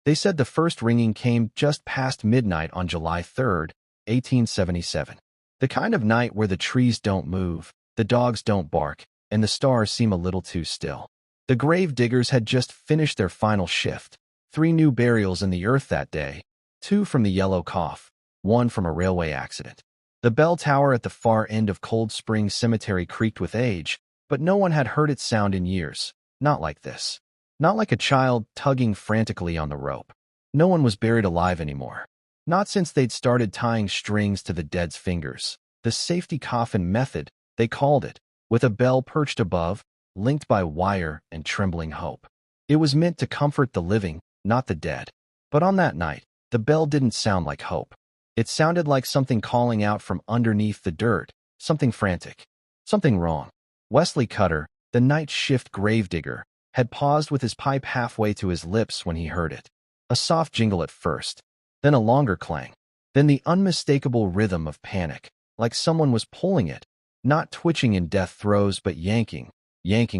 They said the first ringing came just past midnight on July 3rd, 1877. The kind of night where the trees don't move, the dogs don't bark, and the stars seem a little too still. The grave diggers had just finished their final shift. 3 new burials in the earth that day, 2 from the Yellow Cough, 1 from a railway accident. The bell tower at the far end of Cold Spring Cemetery creaked with age, but no one had heard it sound in years. Not like this. Not like a child tugging frantically on the rope. No one was buried alive anymore. Not since they'd started tying strings to the dead's fingers. The safety coffin method, they called it, with a bell perched above, linked by wire and trembling hope. It was meant to comfort the living, not the dead. But on that night, the bell didn't sound like hope. It sounded like something calling out from underneath the dirt, something frantic, something wrong. Wesley Cutter, the night shift gravedigger, had paused with his pipe halfway to his lips when he heard it. A soft jingle at first, then a longer clang, then the unmistakable rhythm of panic, like someone was pulling it, not twitching in death throes but yanking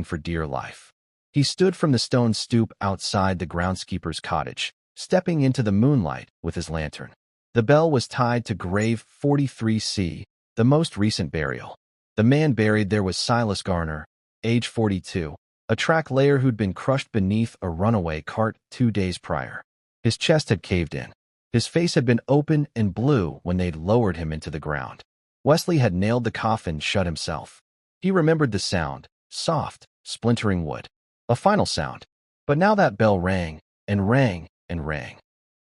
for dear life. He stood from the stone stoop outside the groundskeeper's cottage, stepping into the moonlight with his lantern. The bell was tied to grave 43C, the most recent burial. The man buried there was Silas Garner, age 42, a track layer who'd been crushed beneath a runaway cart 2 days prior. His chest had caved in. His face had been open and blue when they'd lowered him into the ground. Wesley had nailed the coffin shut himself. He remembered the sound, soft, splintering wood. A final sound. But now that bell rang, and rang, and rang.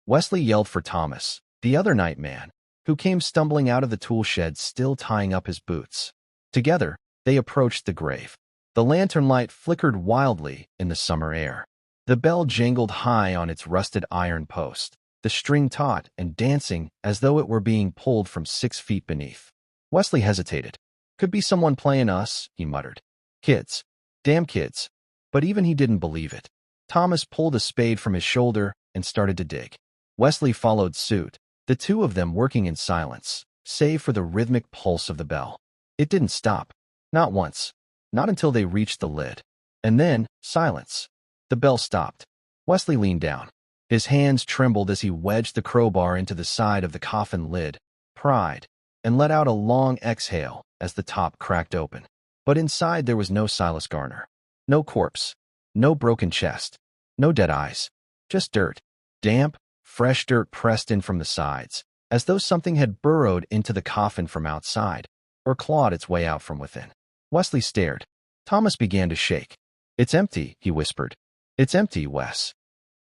Wesley yelled for Thomas, the other night man, who came stumbling out of the tool shed still tying up his boots. Together, they approached the grave. The lantern light flickered wildly in the summer air. The bell jangled high on its rusted iron post, the string taut and dancing as though it were being pulled from 6 feet beneath. Wesley hesitated. Could be someone playing us, he muttered. Kids. Damn kids. But even he didn't believe it. Thomas pulled a spade from his shoulder and started to dig. Wesley followed suit, the two of them working in silence, save for the rhythmic pulse of the bell. It didn't stop. Not once. Not until they reached the lid. And then, silence. The bell stopped. Wesley leaned down. His hands trembled as he wedged the crowbar into the side of the coffin lid, pried, and let out a long exhale as the top cracked open. But inside there was no Silas Garner. No corpse. No broken chest. No dead eyes. Just dirt. Damp, fresh dirt pressed in from the sides, as though something had burrowed into the coffin from outside, or clawed its way out from within. Wesley stared. Thomas began to shake. It's empty, he whispered. It's empty, Wes.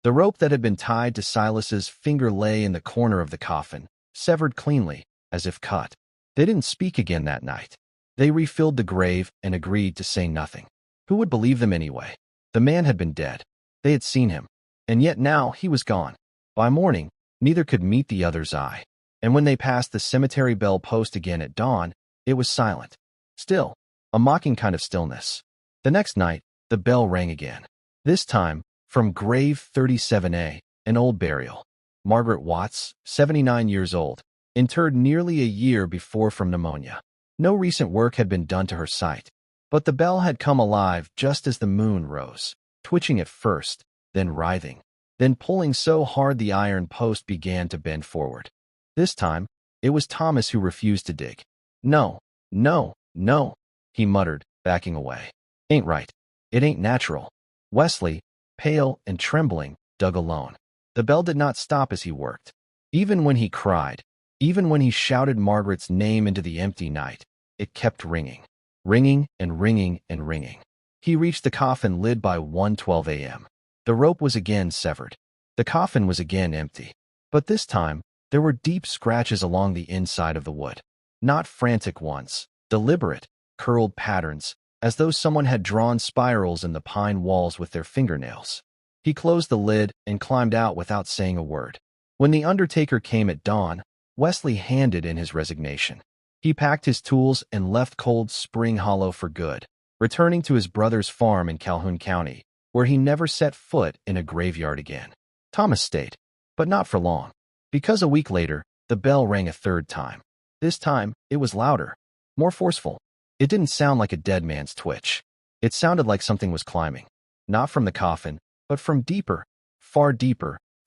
The rope that had been tied to Silas's finger lay in the corner of the coffin, severed cleanly, as if cut. They didn't speak again that night. They refilled the grave and agreed to say nothing. Who would believe them anyway? The man had been dead. They had seen him. And yet now he was gone. By morning, neither could meet the other's eye. And when they passed the cemetery bell post again at dawn, it was silent. Still, a mocking kind of stillness. The next night, the bell rang again. This time, from grave 37A, an old burial. Margaret Watts, 79 years old, interred nearly a year before from pneumonia. No recent work had been done to her site, but the bell had come alive just as the moon rose, twitching at first, then writhing, then pulling so hard the iron post began to bend forward. This time, it was Thomas who refused to dig. No, no, no, he muttered, backing away. Ain't right. It ain't natural. Wesley, pale and trembling, dug alone. The bell did not stop as he worked. Even when he cried, even when he shouted Margaret's name into the empty night, it kept ringing. Ringing and ringing and ringing. He reached the coffin lid by 1:12 a.m. The rope was again severed. The coffin was again empty. But this time, there were deep scratches along the inside of the wood. Not frantic ones, deliberate, curled patterns, as though someone had drawn spirals in the pine walls with their fingernails. He closed the lid and climbed out without saying a word. When the undertaker came at dawn, Wesley handed in his resignation. He packed his tools and left Cold Spring Hollow for good, returning to his brother's farm in Calhoun County, where he never set foot in a graveyard again. Thomas stayed, but not for long, because a week later, the bell rang a third time. This time, it was louder, more forceful. It didn't sound like a dead man's twitch. It sounded like something was climbing, not from the coffin, but from deeper,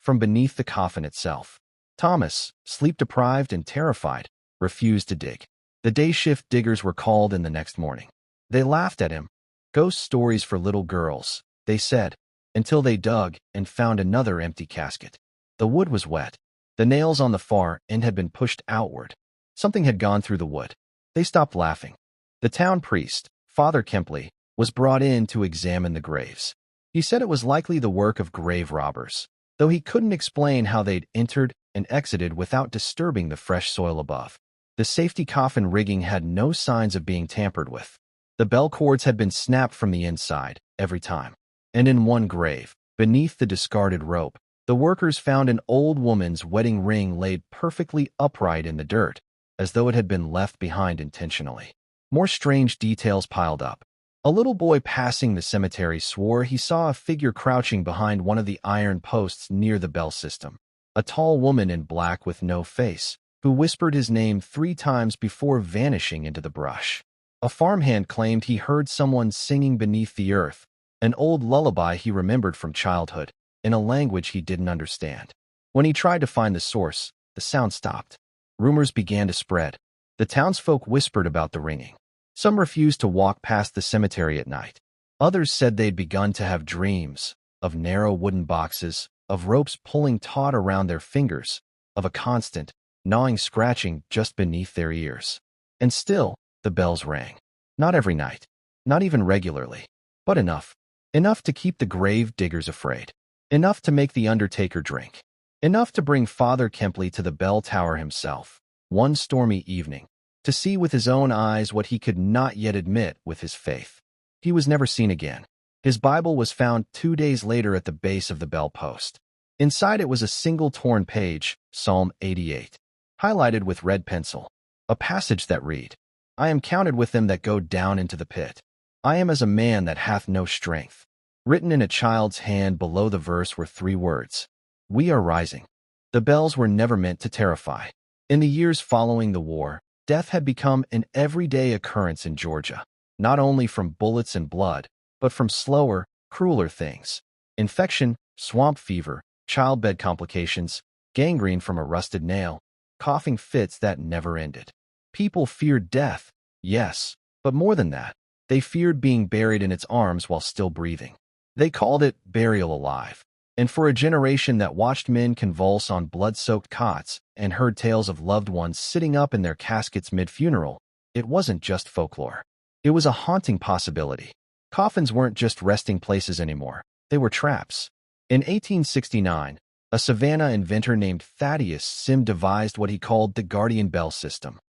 from beneath the coffin itself. Thomas, sleep-deprived and terrified, refused to dig. The day shift diggers were called in the next morning. They laughed at him. Ghost stories for little girls, they said, until they dug and found another empty casket. The wood was wet. The nails on the far end had been pushed outward. Something had gone through the wood. They stopped laughing. The town priest, Father Kempley, was brought in to examine the graves. He said it was likely the work of grave robbers, though he couldn't explain how they'd entered and exited without disturbing the fresh soil above. The safety coffin rigging had no signs of being tampered with. The bell cords had been snapped from the inside, every time. And in one grave, beneath the discarded rope, the workers found an old woman's wedding ring laid perfectly upright in the dirt, as though it had been left behind intentionally. More strange details piled up. A little boy passing the cemetery swore he saw a figure crouching behind one of the iron posts near the bell system. A tall woman in black with no face, who whispered his name 3 times before vanishing into the brush. A farmhand claimed he heard someone singing beneath the earth, an old lullaby he remembered from childhood, in a language he didn't understand. When he tried to find the source, the sound stopped. Rumors began to spread. The townsfolk whispered about the ringing. Some refused to walk past the cemetery at night. Others said they'd begun to have dreams of narrow wooden boxes, of ropes pulling taut around their fingers, of a constant, gnawing scratching just beneath their ears. And still, the bells rang. Not every night, not even regularly, but enough. Enough to keep the grave diggers afraid. Enough to make the undertaker drink. Enough to bring Father Kempley to the bell tower himself, one stormy evening, to see with his own eyes what he could not yet admit with his faith. He was never seen again. His Bible was found 2 days later at the base of the bell post. Inside it was a single torn page, Psalm 88, highlighted with red pencil. A passage that read, "I am counted with them that go down into the pit. I am as a man that hath no strength." Written in a child's hand below the verse were 3 words. We are rising. The bells were never meant to terrify. In the years following the war, death had become an everyday occurrence in Georgia, not only from bullets and blood, but from slower, crueler things. Infection, swamp fever, childbed complications, gangrene from a rusted nail, coughing fits that never ended. People feared death, yes, but more than that, they feared being buried in its arms while still breathing. They called it burial alive. And for a generation that watched men convulse on blood-soaked cots and heard tales of loved ones sitting up in their caskets mid-funeral, it wasn't just folklore. It was a haunting possibility. Coffins weren't just resting places anymore. They were traps. In 1869, a Savannah inventor named Thaddeus Sim devised what he called the Guardian Bell System.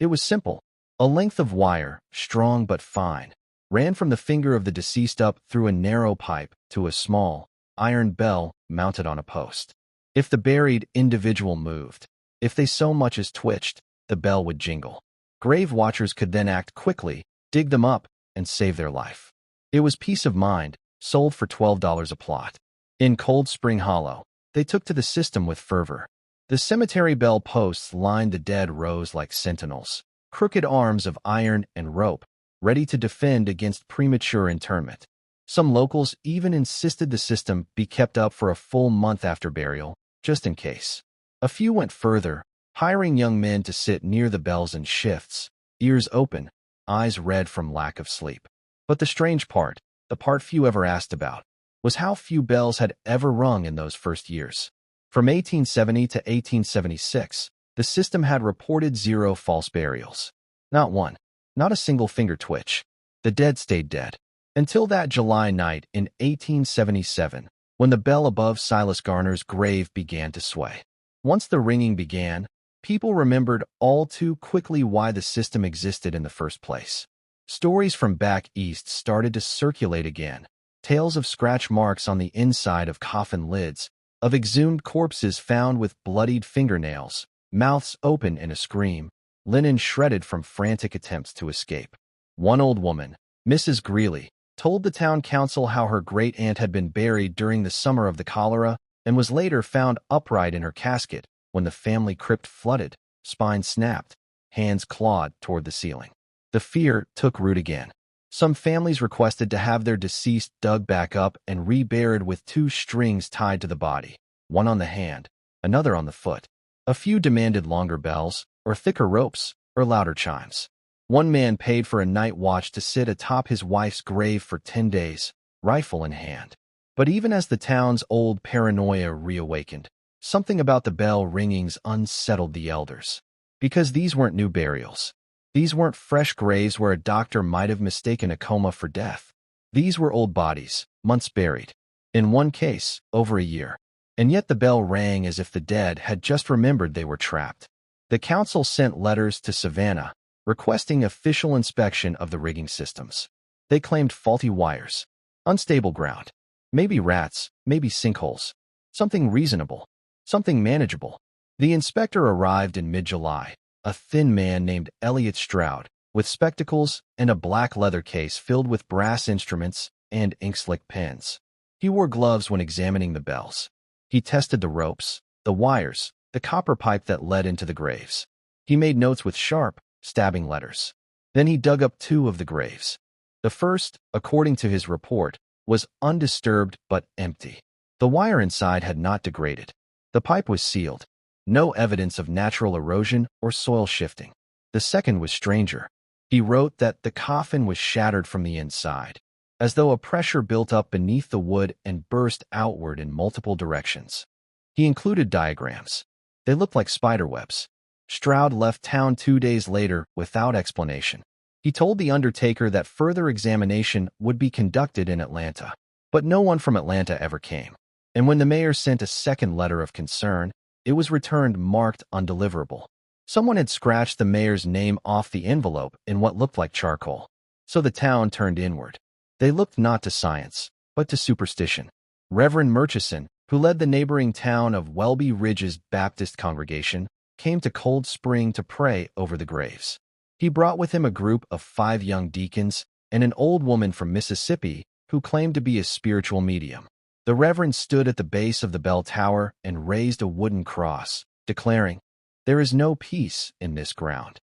It was simple. A length of wire, strong but fine, ran from the finger of the deceased up through a narrow pipe to a small, iron bell mounted on a post. If the buried individual moved, if they so much as twitched, the bell would jingle. Grave watchers could then act quickly, dig them up, and save their life. It was peace of mind, sold for $12 a plot. In Cold Spring Hollow, they took to the system with fervor. The cemetery bell posts lined the dead rows like sentinels, crooked arms of iron and rope, ready to defend against premature interment. Some locals even insisted the system be kept up for a full month after burial, just in case. A few went further, hiring young men to sit near the bells in shifts, ears open, eyes red from lack of sleep. But the strange part, the part few ever asked about, was how few bells had ever rung in those first years. From 1870 to 1876, the system had reported 0 false burials. Not one. Not a single finger twitch. The dead stayed dead. Until that July night in 1877, when the bell above Silas Garner's grave began to sway. Once the ringing began, people remembered all too quickly why the system existed in the first place. Stories from back east started to circulate again. Tales of scratch marks on the inside of coffin lids, of exhumed corpses found with bloodied fingernails, mouths open in a scream, linen shredded from frantic attempts to escape. One old woman, Mrs. Greeley, told the town council how her great-aunt had been buried during the summer of the cholera and was later found upright in her casket when the family crypt flooded, spine snapped, hands clawed toward the ceiling. The fear took root again. Some families requested to have their deceased dug back up and reburied with 2 strings tied to the body, one on the hand, another on the foot. A few demanded longer bells, or thicker ropes, or louder chimes. One man paid for a night watch to sit atop his wife's grave for 10 days, rifle in hand. But even as the town's old paranoia reawakened, something about the bell ringings unsettled the elders. Because these weren't new burials. These weren't fresh graves where a doctor might have mistaken a coma for death. These were old bodies, months buried. In one case, over a year. And yet the bell rang as if the dead had just remembered they were trapped. The council sent letters to Savannah, requesting official inspection of the rigging systems. They claimed faulty wires, unstable ground, maybe rats, maybe sinkholes, something reasonable, something manageable. The inspector arrived in mid-July, a thin man named Elliot Stroud, with spectacles and a black leather case filled with brass instruments and inkslick pens. He wore gloves when examining the bells. He tested the ropes, the wires, the copper pipe that led into the graves. He made notes with sharp, stabbing letters. Then he dug up 2 of the graves. The first, according to his report, was undisturbed but empty. The wire inside had not degraded. The pipe was sealed. No evidence of natural erosion or soil shifting. The second was stranger. He wrote that the coffin was shattered from the inside, as though a pressure built up beneath the wood and burst outward in multiple directions. He included diagrams. They looked like spiderwebs. Stroud left town 2 days later without explanation. He told the undertaker that further examination would be conducted in Atlanta. But no one from Atlanta ever came. And when the mayor sent a second letter of concern, it was returned marked undeliverable. Someone had scratched the mayor's name off the envelope in what looked like charcoal. So the town turned inward. They looked not to science, but to superstition. Reverend Murchison, who led the neighboring town of Welby Ridge's Baptist congregation, came to Cold Spring to pray over the graves. He brought with him a group of 5 young deacons and an old woman from Mississippi who claimed to be a spiritual medium. The Reverend stood at the base of the bell tower and raised a wooden cross, declaring, "There is no peace in this ground."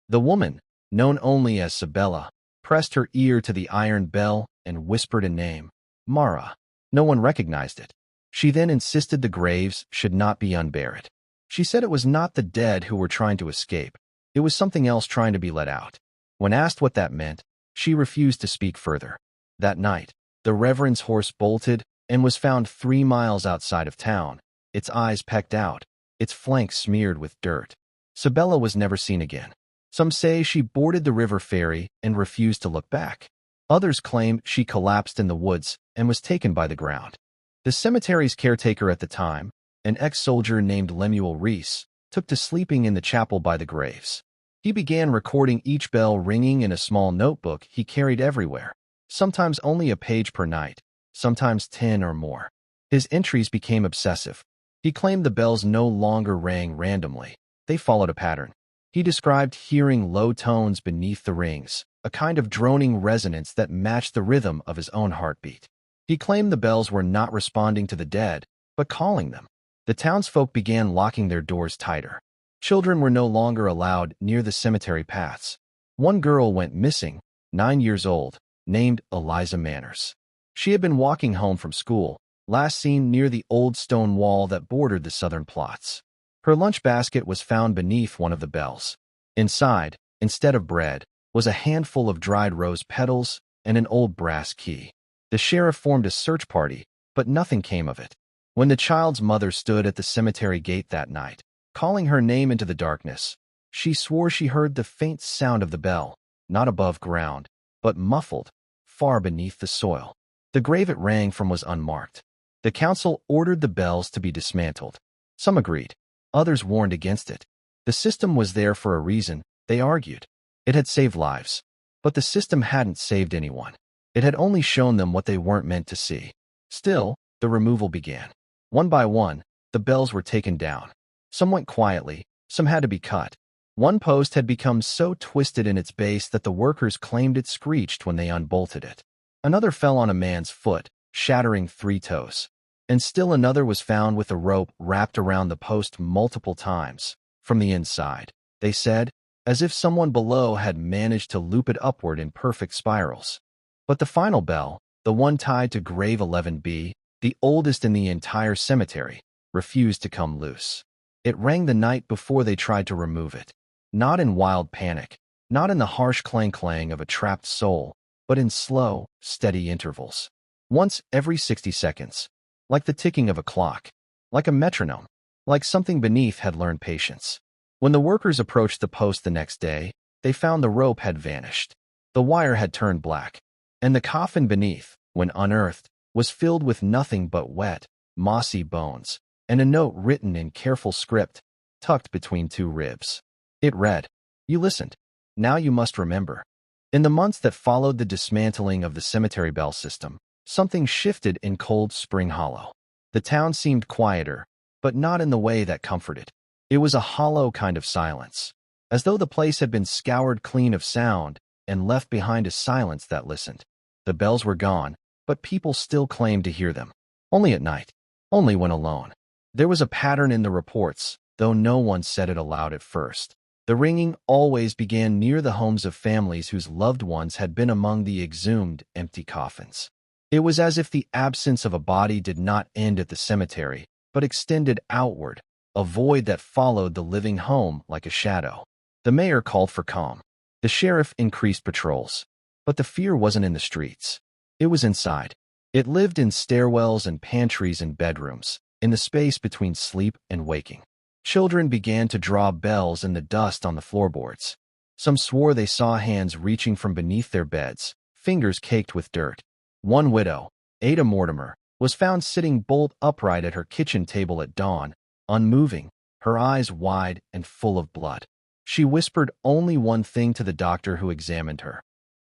The woman, known only as Sabella, pressed her ear to the iron bell and whispered a name, Mara. No one recognized it. She then insisted the graves should not be unburied. She said it was not the dead who were trying to escape. It was something else trying to be let out. When asked what that meant, she refused to speak further. That night, the Reverend's horse bolted and was found 3 miles outside of town, its eyes pecked out, its flanks smeared with dirt. Sabella was never seen again. Some say she boarded the river ferry and refused to look back. Others claim she collapsed in the woods and was taken by the ground. The cemetery's caretaker at the time, an ex-soldier named Lemuel Reese, took to sleeping in the chapel by the graves. He began recording each bell ringing in a small notebook he carried everywhere, sometimes only a page per night, sometimes 10 or more. His entries became obsessive. He claimed the bells no longer rang randomly. They followed a pattern. He described hearing low tones beneath the rings, a kind of droning resonance that matched the rhythm of his own heartbeat. He claimed the bells were not responding to the dead, but calling them. The townsfolk began locking their doors tighter. Children were no longer allowed near the cemetery paths. One girl went missing, 9 years old, named Eliza Manners. She had been walking home from school, last seen near the old stone wall that bordered the southern plots. Her lunch basket was found beneath one of the bells. Inside, instead of bread, was a handful of dried rose petals and an old brass key. The sheriff formed a search party, but nothing came of it. When the child's mother stood at the cemetery gate that night, calling her name into the darkness, she swore she heard the faint sound of the bell, not above ground, but muffled, far beneath the soil. The grave it rang from was unmarked. The council ordered the bells to be dismantled. Some agreed. Others warned against it. The system was there for a reason, they argued. It had saved lives. But the system hadn't saved anyone. It had only shown them what they weren't meant to see. Still, the removal began. One by one, the bells were taken down. Some went quietly, some had to be cut. One post had become so twisted in its base that the workers claimed it screeched when they unbolted it. Another fell on a man's foot, shattering 3 toes. And still another was found with a rope wrapped around the post multiple times, from the inside, they said, as if someone below had managed to loop it upward in perfect spirals. But the final bell, the one tied to grave 11B, the oldest in the entire cemetery, refused to come loose. It rang the night before they tried to remove it. Not in wild panic, not in the harsh clang-clang of a trapped soul, but in slow, steady intervals. Once every 60 seconds, like the ticking of a clock, like a metronome, like something beneath had learned patience. When the workers approached the post the next day, they found the rope had vanished. The wire had turned black, and the coffin beneath, when unearthed, was filled with nothing but wet, mossy bones, and a note written in careful script, tucked between two ribs. It read, "You listened. Now you must remember." In the months that followed the dismantling of the cemetery bell system, something shifted in Cold Spring Hollow. The town seemed quieter, but not in the way that comforted. It was a hollow kind of silence, as though the place had been scoured clean of sound and left behind a silence that listened. The bells were gone, but people still claimed to hear them. Only at night, only when alone. There was a pattern in the reports, though no one said it aloud at first. The ringing always began near the homes of families whose loved ones had been among the exhumed, empty coffins. It was as if the absence of a body did not end at the cemetery, but extended outward, a void that followed the living home like a shadow. The mayor called for calm. The sheriff increased patrols. But the fear wasn't in the streets. It was inside. It lived in stairwells and pantries and bedrooms, in the space between sleep and waking. Children began to draw bells in the dust on the floorboards. Some swore they saw hands reaching from beneath their beds, fingers caked with dirt. One widow, Ada Mortimer, was found sitting bolt upright at her kitchen table at dawn, unmoving, her eyes wide and full of blood. She whispered only one thing to the doctor who examined her.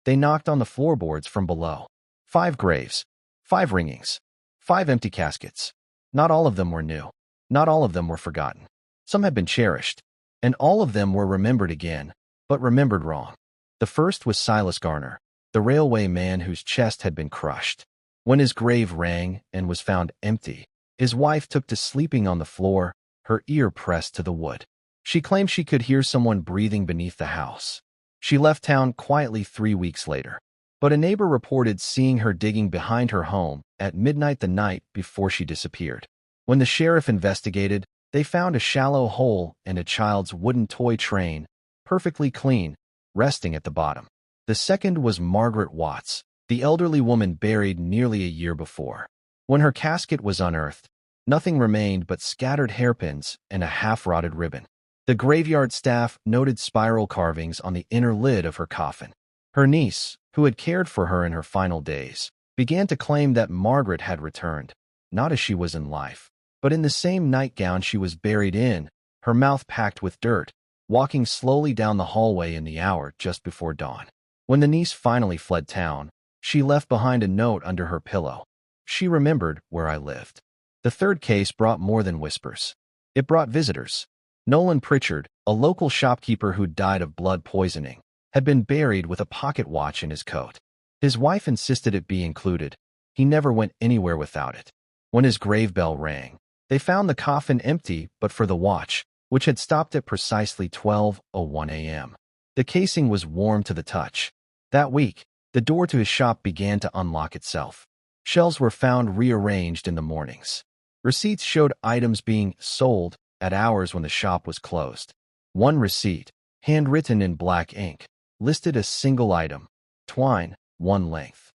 They knocked on the floorboards from below. 5 graves, 5 ringings, 5 empty caskets. Not all of them were new. Not all of them were forgotten. Some had been cherished, and all of them were remembered again, but remembered wrong. The first was Silas Garner, the railway man whose chest had been crushed. When his grave rang and was found empty, his wife took to sleeping on the floor, her ear pressed to the wood. She claimed she could hear someone breathing beneath the house. She left town quietly 3 weeks later, but a neighbor reported seeing her digging behind her home at midnight the night before she disappeared. When the sheriff investigated, they found a shallow hole and a child's wooden toy train, perfectly clean, resting at the bottom. The second was Margaret Watts, the elderly woman buried nearly a year before. When her casket was unearthed, nothing remained but scattered hairpins and a half-rotted ribbon. The graveyard staff noted spiral carvings on the inner lid of her coffin. Her niece, who had cared for her in her final days, began to claim that Margaret had returned, not as she was in life, but in the same nightgown she was buried in, her mouth packed with dirt, walking slowly down the hallway in the hour just before dawn. When the niece finally fled town, she left behind a note under her pillow. She remembered where I lived. The third case brought more than whispers. It brought visitors. Nolan Pritchard, a local shopkeeper who died of blood poisoning, had been buried with a pocket watch in his coat. His wife insisted it be included. He never went anywhere without it. When his grave bell rang, they found the coffin empty but for the watch, which had stopped at precisely 12:01 a.m. The casing was warm to the touch. That week, the door to his shop began to unlock itself. Shelves were found rearranged in the mornings. Receipts showed items being sold at hours when the shop was closed. One receipt, handwritten in black ink, listed a single item, twine, 1 length.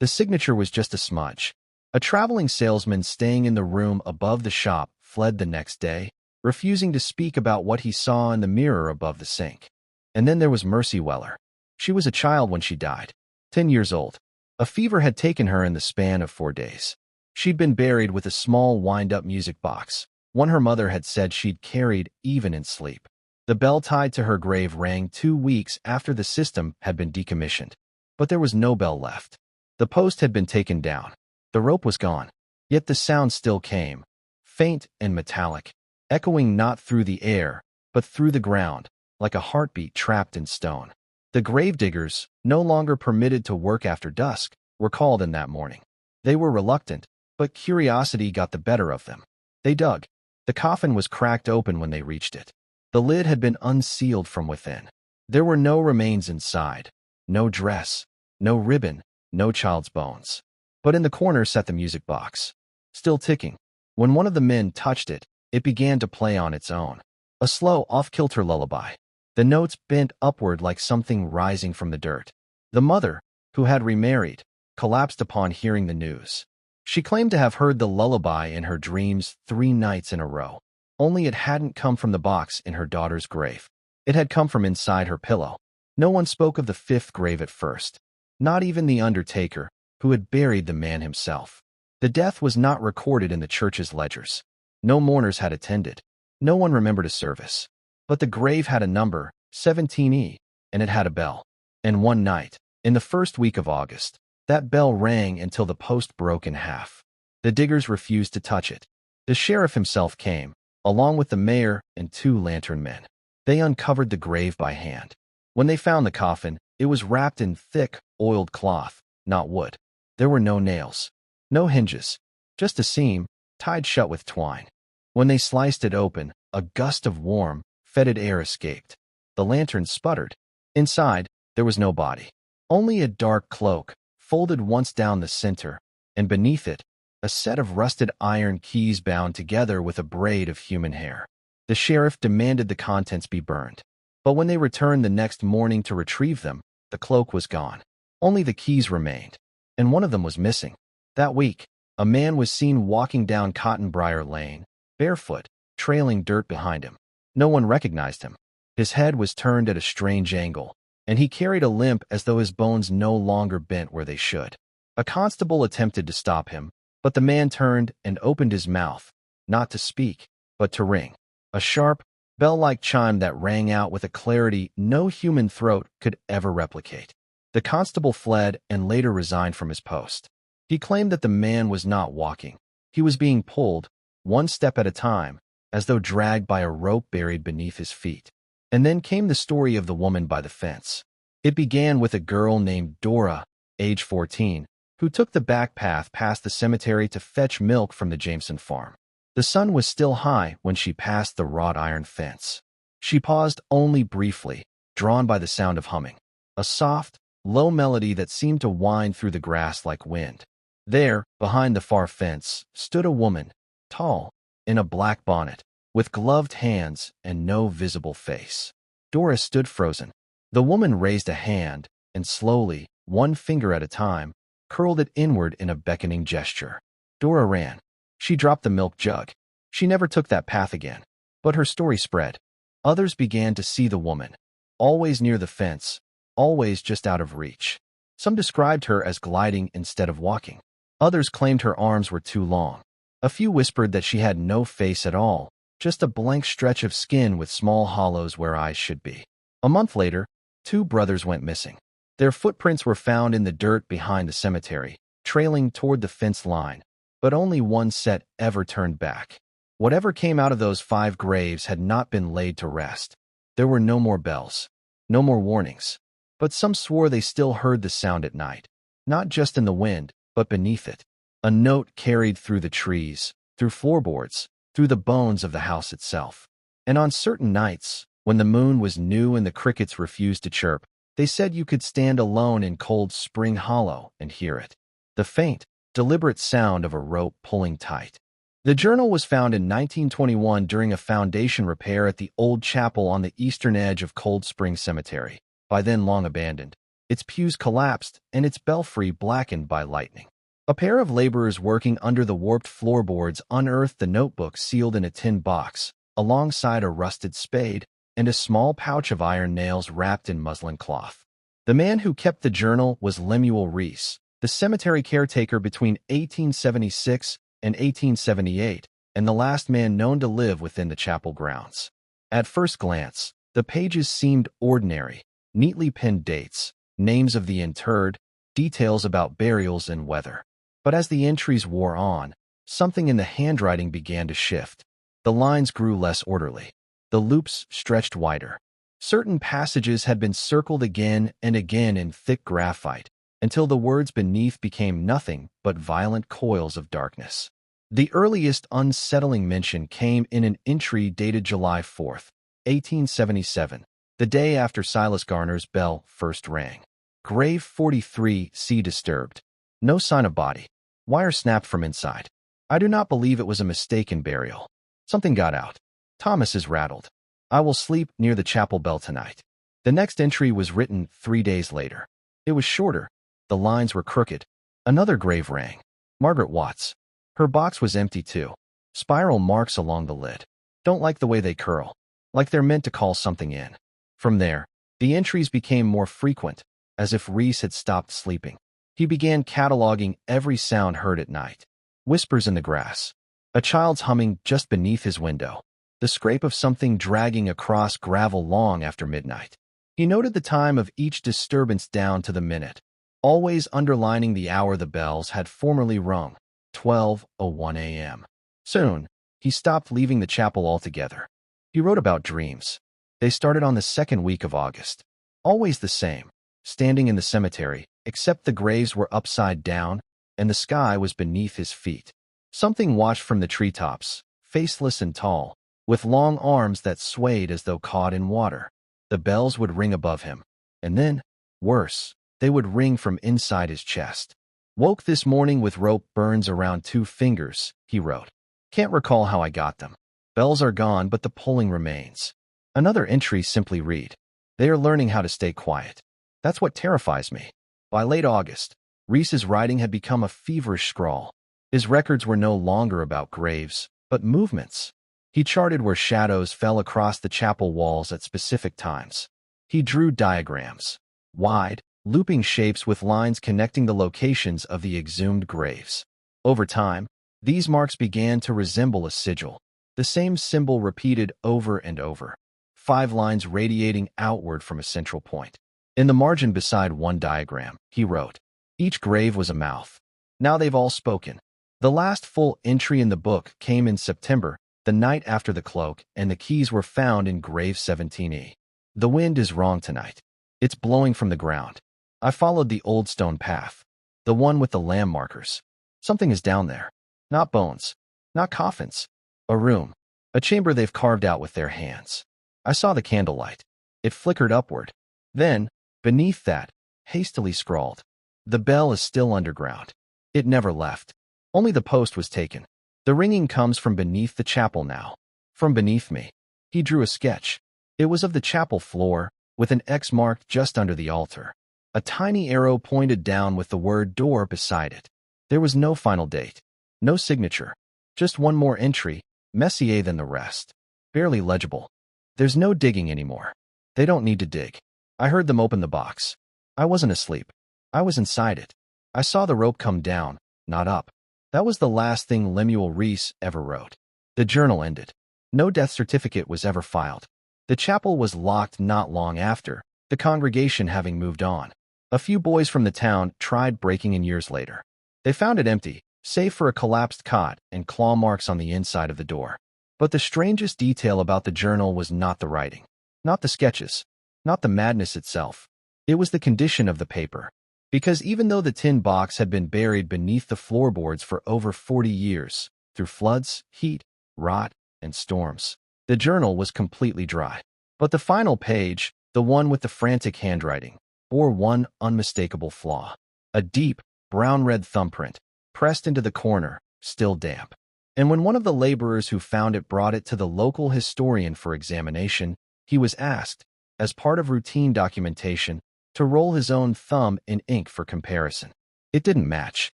The signature was just a smudge. A traveling salesman staying in the room above the shop fled the next day, refusing to speak about what he saw in the mirror above the sink. And then there was Mercy Weller. She was a child when she died, 10 years old. A fever had taken her in the span of 4 days. She'd been buried with a small wind-up music box, one her mother had said she'd carried even in sleep. The bell tied to her grave rang 2 weeks after the system had been decommissioned. But there was no bell left. The post had been taken down. The rope was gone. Yet the sound still came, faint and metallic, echoing not through the air, but through the ground, like a heartbeat trapped in stone. The gravediggers, no longer permitted to work after dusk, were called in that morning. They were reluctant, but curiosity got the better of them. They dug. The coffin was cracked open when they reached it. The lid had been unsealed from within. There were no remains inside, no dress, no ribbon, no child's bones. But in the corner sat the music box, still ticking, When one of the men touched it, it began to play on its own. A slow, off-kilter lullaby. The notes bent upward like something rising from the dirt. The mother, who had remarried, collapsed upon hearing the news. She claimed to have heard the lullaby in her dreams 3 nights in a row. Only it hadn't come from the box in her daughter's grave. It had come from inside her pillow. No one spoke of the 5th grave at first. Not even the undertaker, who had buried the man himself. The death was not recorded in the church's ledgers. No mourners had attended. No one remembered a service. But the grave had a number, 17E, and it had a bell. And one night, in the first week of August, that bell rang until the post broke in half. The diggers refused to touch it. The sheriff himself came, along with the mayor and 2 lantern men. They uncovered the grave by hand. When they found the coffin, it was wrapped in thick, oiled cloth, not wood. There were no nails, no hinges, just a seam, tied shut with twine. When they sliced it open, a gust of warm, fetid air escaped. The lantern sputtered. Inside, there was no body. Only a dark cloak, folded once down the center, and beneath it, a set of rusted iron keys bound together with a braid of human hair. The sheriff demanded the contents be burned. But when they returned the next morning to retrieve them, the cloak was gone. Only the keys remained, and one of them was missing. That week, a man was seen walking down Cottonbriar Lane, barefoot, trailing dirt behind him. No one recognized him. His head was turned at a strange angle, and he carried a limp as though his bones no longer bent where they should. A constable attempted to stop him, but the man turned and opened his mouth, not to speak, but to ring. A sharp, bell-like chime that rang out with a clarity no human throat could ever replicate. The constable fled and later resigned from his post. He claimed that the man was not walking. He was being pulled, one step at a time, as though dragged by a rope buried beneath his feet. And then came the story of the woman by the fence. It began with a girl named Dora, age 14, who took the back path past the cemetery to fetch milk from the Jameson farm. The sun was still high when she passed the wrought iron fence. She paused only briefly, drawn by the sound of humming, a soft, low melody that seemed to wind through the grass like wind. There, behind the far fence, stood a woman, tall, in a black bonnet, with gloved hands and no visible face. Dora stood frozen. The woman raised a hand, and slowly, one finger at a time, curled it inward in a beckoning gesture. Dora ran. She dropped the milk jug. She never took that path again. But her story spread. Others began to see the woman, always near the fence, always just out of reach. Some described her as gliding instead of walking. Others claimed her arms were too long. A few whispered that she had no face at all, just a blank stretch of skin with small hollows where eyes should be. A month later, 2 brothers went missing. Their footprints were found in the dirt behind the cemetery, trailing toward the fence line, but only one set ever turned back. Whatever came out of those 5 graves had not been laid to rest. There were no more bells, no more warnings, but some swore they still heard the sound at night, not just in the wind, but beneath it. A note carried through the trees, through floorboards, through the bones of the house itself. And on certain nights, when the moon was new and the crickets refused to chirp, they said you could stand alone in cold Spring Hollow and hear it. The faint, deliberate sound of a rope pulling tight. The journal was found in 1921 during a foundation repair at the old chapel on the eastern edge of Cold Spring Cemetery, by then long abandoned. Its pews collapsed and its belfry blackened by lightning. A pair of laborers working under the warped floorboards unearthed the notebook sealed in a tin box, alongside a rusted spade and a small pouch of iron nails wrapped in muslin cloth. The man who kept the journal was Lemuel Reese, the cemetery caretaker between 1876 and 1878, and the last man known to live within the chapel grounds. At first glance, the pages seemed ordinary, neatly pinned dates, names of the interred, details about burials and weather. But as the entries wore on, something in the handwriting began to shift. The lines grew less orderly. The loops stretched wider. Certain passages had been circled again and again in thick graphite, until the words beneath became nothing but violent coils of darkness. The earliest unsettling mention came in an entry dated July 4th, 1877, the day after Silas Garner's bell first rang. Grave 43, C disturbed. No sign of body. Wire snapped from inside. I do not believe it was a mistaken burial. Something got out. Thomas is rattled. I will sleep near the chapel bell tonight. The next entry was written 3 days later. It was shorter. The lines were crooked. Another grave rang. Margaret Watts. Her box was empty too. Spiral marks along the lid. Don't like the way they curl. Like they're meant to call something in. From there, the entries became more frequent, as if Reese had stopped sleeping. He began cataloging every sound heard at night. Whispers in the grass. A child's humming just beneath his window. The scrape of something dragging across gravel long after midnight. He noted the time of each disturbance down to the minute, always underlining the hour the bells had formerly rung, 12:01 a.m. Soon, he stopped leaving the chapel altogether. He wrote about dreams. They started on the second week of August. Always the same, standing in the cemetery, except the graves were upside down and the sky was beneath his feet. Something watched from the treetops, faceless and tall, with long arms that swayed as though caught in water. The bells would ring above him, and then, worse, they would ring from inside his chest. Woke this morning with rope burns around 2 fingers, he wrote. Can't recall how I got them. Bells are gone, but the pulling remains. Another entry simply read, they are learning how to stay quiet. That's what terrifies me. By late August, Reese's writing had become a feverish scrawl. His records were no longer about graves, but movements. He charted where shadows fell across the chapel walls at specific times. He drew diagrams, wide, looping shapes with lines connecting the locations of the exhumed graves. Over time, these marks began to resemble a sigil, the same symbol repeated over and over, 5 lines radiating outward from a central point. In the margin beside one diagram, he wrote, each grave was a mouth. Now they've all spoken. The last full entry in the book came in September, the night after the cloak and the keys were found in grave 17E. The wind is wrong tonight. It's blowing from the ground. I followed the old stone path, the one with the lamb markers. Something is down there. Not bones, not coffins. A room, a chamber they've carved out with their hands. I saw the candlelight. It flickered upward. Then, beneath that, hastily scrawled, the bell is still underground. It never left. Only the post was taken. The ringing comes from beneath the chapel now. From beneath me. He drew a sketch. It was of the chapel floor, with an X marked just under the altar. A tiny arrow pointed down with the word door beside it. There was no final date. No signature. Just one more entry, messier than the rest. Barely legible. There's no digging anymore. They don't need to dig. I heard them open the box. I wasn't asleep. I was inside it. I saw the rope come down, not up. That was the last thing Lemuel Reese ever wrote. The journal ended. No death certificate was ever filed. The chapel was locked not long after, the congregation having moved on. A few boys from the town tried breaking in years later. They found it empty, save for a collapsed cot and claw marks on the inside of the door. But the strangest detail about the journal was not the writing, not the sketches, not the madness itself. It was the condition of the paper. Because even though the tin box had been buried beneath the floorboards for over 40 years, through floods, heat, rot, and storms, the journal was completely dry. But the final page, the one with the frantic handwriting, bore one unmistakable flaw. A deep, brown-red thumbprint, pressed into the corner, still damp. And when one of the laborers who found it brought it to the local historian for examination, he was asked, as part of routine documentation, to roll his own thumb in ink for comparison. It didn't match,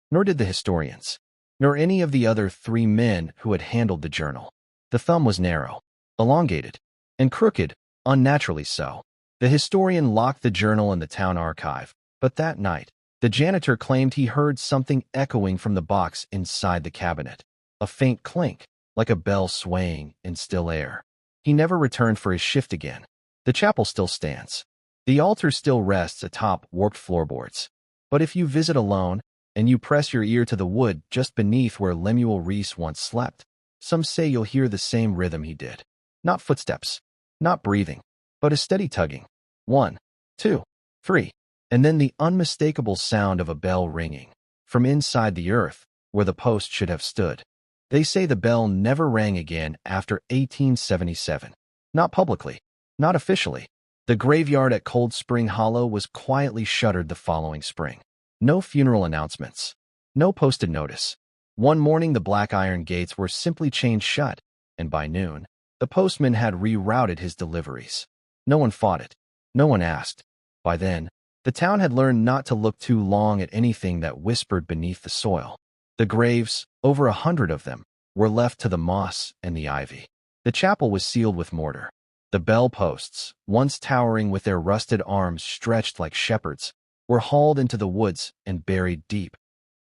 nor did the historians, nor any of the other 3 men who had handled the journal. The thumb was narrow, elongated, and crooked, unnaturally so. The historian locked the journal in the town archive, but that night, the janitor claimed he heard something echoing from the box inside the cabinet. A faint clink, like a bell swaying in still air. He never returned for his shift again. The chapel still stands. The altar still rests atop warped floorboards. But if you visit alone, and you press your ear to the wood just beneath where Lemuel Reese once slept, some say you'll hear the same rhythm he did. Not footsteps, not breathing, but a steady tugging. 1, 2, 3, and then the unmistakable sound of a bell ringing, from inside the earth, where the post should have stood. They say the bell never rang again after 1877. Not publicly, not officially. The graveyard at Cold Spring Hollow was quietly shuttered the following spring. No funeral announcements. No posted notice. One morning, the black iron gates were simply chained shut, and by noon, the postman had rerouted his deliveries. No one fought it. No one asked. By then, the town had learned not to look too long at anything that whispered beneath the soil. The graves, over 100 of them, were left to the moss and the ivy. The chapel was sealed with mortar. The bell posts, once towering with their rusted arms stretched like shepherds, were hauled into the woods and buried deep.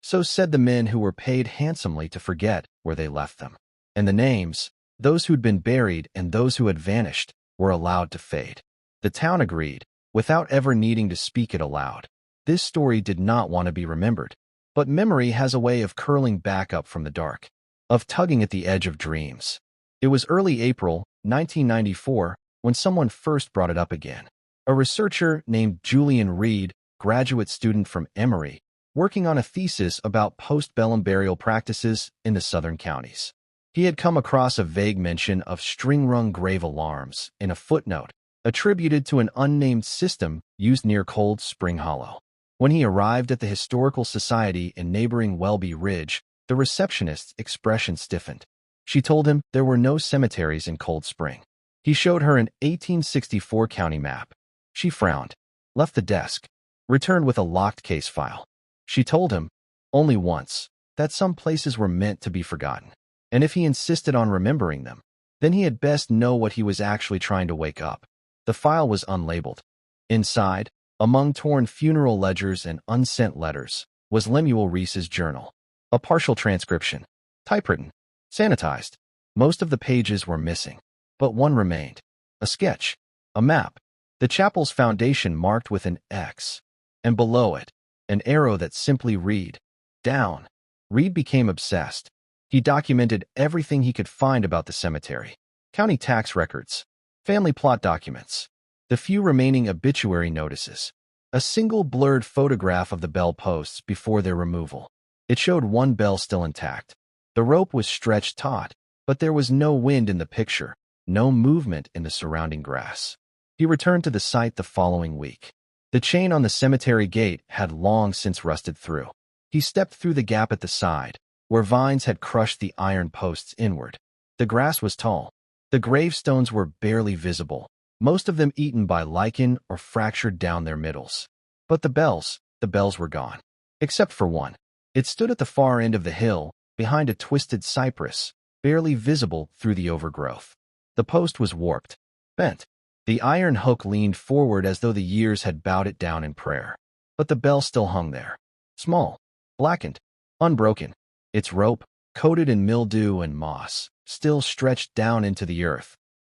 So said the men who were paid handsomely to forget where they left them. And the names, those who'd been buried and those who had vanished, were allowed to fade. The town agreed, without ever needing to speak it aloud. This story did not want to be remembered, but memory has a way of curling back up from the dark, of tugging at the edge of dreams. It was early April, 1994, when someone first brought it up again. A researcher named Julian Reed, graduate student from Emory, working on a thesis about postbellum burial practices in the southern counties. He had come across a vague mention of string-rung grave alarms in a footnote attributed to an unnamed system used near Cold Spring Hollow. When he arrived at the Historical Society in neighboring Welby Ridge, the receptionist's expression stiffened. She told him there were no cemeteries in Cold Spring. He showed her an 1864 county map. She frowned, left the desk, returned with a locked case file. She told him, only once, that some places were meant to be forgotten, and if he insisted on remembering them, then he had best know what he was actually trying to wake up. The file was unlabeled. Inside, among torn funeral ledgers and unsent letters, was Lemuel Reese's journal. A partial transcription. Typewritten. Sanitized. Most of the pages were missing, but one remained. A sketch. A map. The chapel's foundation marked with an X. And below it, an arrow that simply read, down. Reed became obsessed. He documented everything he could find about the cemetery. County tax records. Family plot documents. The few remaining obituary notices. A single blurred photograph of the bell posts before their removal. It showed one bell still intact. The rope was stretched taut, but there was no wind in the picture, no movement in the surrounding grass. He returned to the site the following week. The chain on the cemetery gate had long since rusted through. He stepped through the gap at the side, where vines had crushed the iron posts inward. The grass was tall. The gravestones were barely visible, most of them eaten by lichen or fractured down their middles. But the bells were gone. Except for one. It stood at the far end of the hill, behind a twisted cypress, barely visible through the overgrowth. The post was warped, bent. The iron hook leaned forward as though the years had bowed it down in prayer. But the bell still hung there. Small, blackened, unbroken. Its rope, coated in mildew and moss, still stretched down into the earth,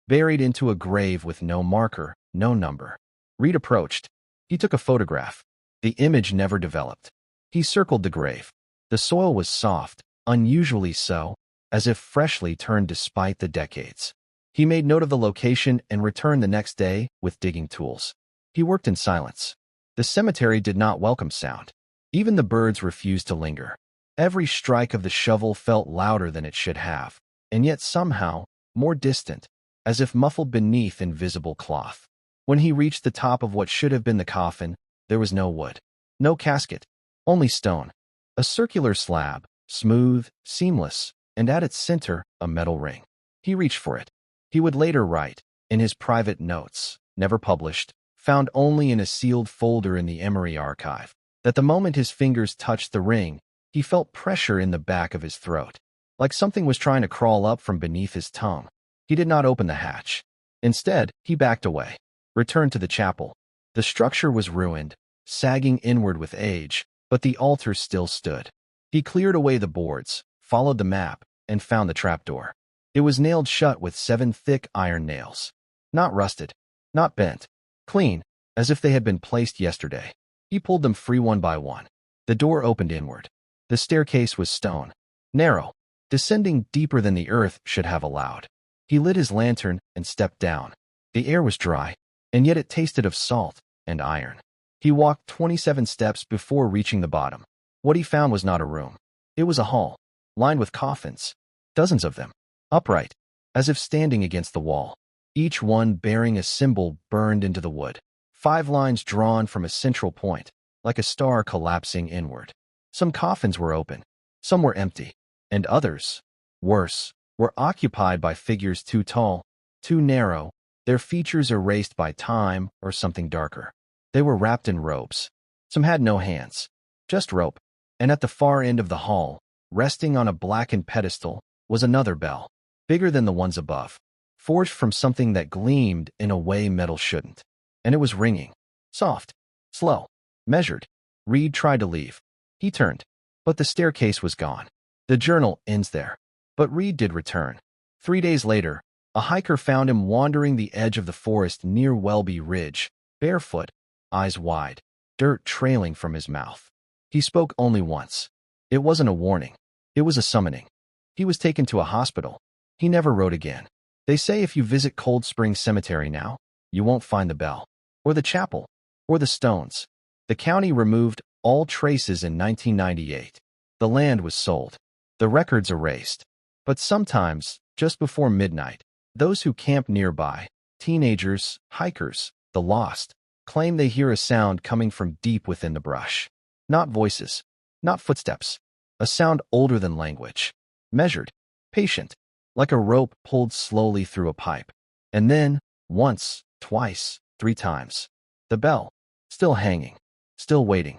buried into a grave with no marker, no number. Reed approached. He took a photograph. The image never developed. He circled the grave. The soil was soft, unusually so, as if freshly turned despite the decades. He made note of the location and returned the next day with digging tools. He worked in silence. The cemetery did not welcome sound. Even the birds refused to linger. Every strike of the shovel felt louder than it should have, and yet somehow more distant, as if muffled beneath invisible cloth. When he reached the top of what should have been the coffin, there was no wood, no casket, only stone. A circular slab, smooth, seamless, and at its center, a metal ring. He reached for it. He would later write, in his private notes, never published, found only in a sealed folder in the Emory archive, that the moment his fingers touched the ring, he felt pressure in the back of his throat, like something was trying to crawl up from beneath his tongue. He did not open the hatch. Instead, he backed away, returned to the chapel. The structure was ruined, sagging inward with age, but the altar still stood. He cleared away the boards, followed the map, and found the trapdoor. It was nailed shut with 7 thick iron nails. Not rusted, not bent, clean, as if they had been placed yesterday. He pulled them free one by one. The door opened inward. The staircase was stone, narrow, descending deeper than the earth should have allowed. He lit his lantern and stepped down. The air was dry, and yet it tasted of salt and iron. He walked 27 steps before reaching the bottom. What he found was not a room. It was a hall, lined with coffins, dozens of them, upright, as if standing against the wall, each one bearing a symbol burned into the wood. 5 lines drawn from a central point, like a star collapsing inward. Some coffins were open, some were empty. and others, worse, were occupied by figures too tall, too narrow, their features erased by time or something darker. They were wrapped in ropes. Some had no hands, just rope, and at the far end of the hall, resting on a blackened pedestal, was another bell, bigger than the ones above, forged from something that gleamed in a way metal shouldn't. And it was ringing. Soft, slow, measured. Reed tried to leave. He turned, but the staircase was gone. The journal ends there. But Reed did return. 3 days later, a hiker found him wandering the edge of the forest near Welby Ridge, barefoot, eyes wide, dirt trailing from his mouth. He spoke only once. It wasn't a warning. It was a summoning. He was taken to a hospital. He never wrote again. They say if you visit Cold Spring Cemetery now, you won't find the bell, or the chapel, or the stones. The county removed all traces in 1998. The land was sold. The records erased. But sometimes, just before midnight, those who camp nearby, teenagers, hikers, the lost, claim they hear a sound coming from deep within the brush. Not voices, not footsteps. A sound older than language. Measured, patient, like a rope pulled slowly through a pipe. And then, once, twice, 3 times. The bell, still hanging, still waiting.